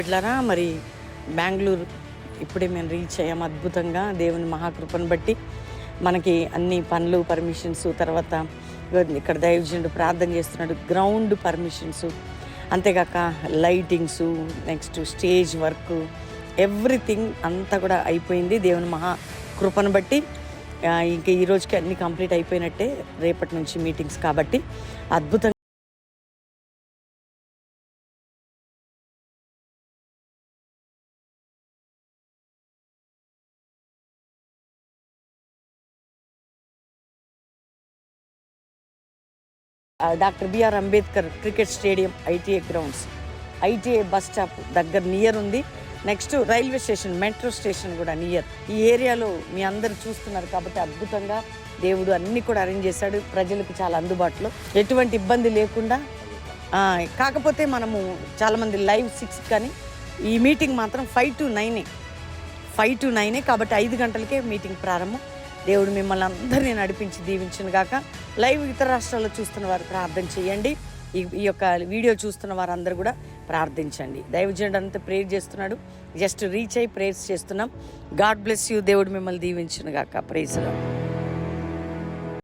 ఇట్లారా మరి బెంగళూరు ఇప్పుడే మేము రీచ్ అయ్యాము. అద్భుతంగా దేవుని మహాకృపను బట్టి మనకి అన్ని పనులు పర్మిషన్స్, తర్వాత ఇక్కడ దైవజనుడు ప్రార్థన చేస్తున్నాడు, గ్రౌండ్ పర్మిషన్స్, అంతేకాక lightings, next stage work, everything అంతా కూడా అయిపోయింది దేవుని మహాకృపను బట్టి. ఇంకా ఈ రోజుకి అన్నీ కంప్లీట్ అయిపోయినట్టే, రేపటి నుంచి మీటింగ్స్ కాబట్టి అద్భుతంగా doctor BR Ambedkar cricket stadium, ITA grounds, ITA bus stop దగ్గర నియర్ ఉంది. Next railway station, metro station కూడా నియర్. ఈ ఏరియాలో మీ అందరు చూస్తున్నారు కాబట్టి అద్భుతంగా దేవుడు అన్నీ కూడా అరేంజ్ చేశాడు. ప్రజలకు చాలా అందుబాటులో, ఎటువంటి ఇబ్బంది లేకుండా. కాకపోతే మనము చాలామంది లైవ్ 6 కానీ ఈ మీటింగ్ మాత్రం 5 to 9 కాబట్టి 5 గంటలకే మీటింగ్ ప్రారంభం. దేవుడు మిమ్మల్ని అందరినీ నడిపించి దీవించును గాక. లైవ్ ఇతర రాష్ట్రాల్లో చూస్తున్న వారు ప్రార్థన చేయండి. ఈ యొక్క వీడియో చూస్తున్న వారందరూ కూడా ప్రార్థించండి. దైవజనుడు అంతా ప్రేయర్ చేస్తున్నాడు, జస్ట్ రీచ్ అయ్యి ప్రేయర్స్ చేస్తున్నాం. God bless you. దేవుడు మిమ్మల్ని దీవించును గాక. Praise lord.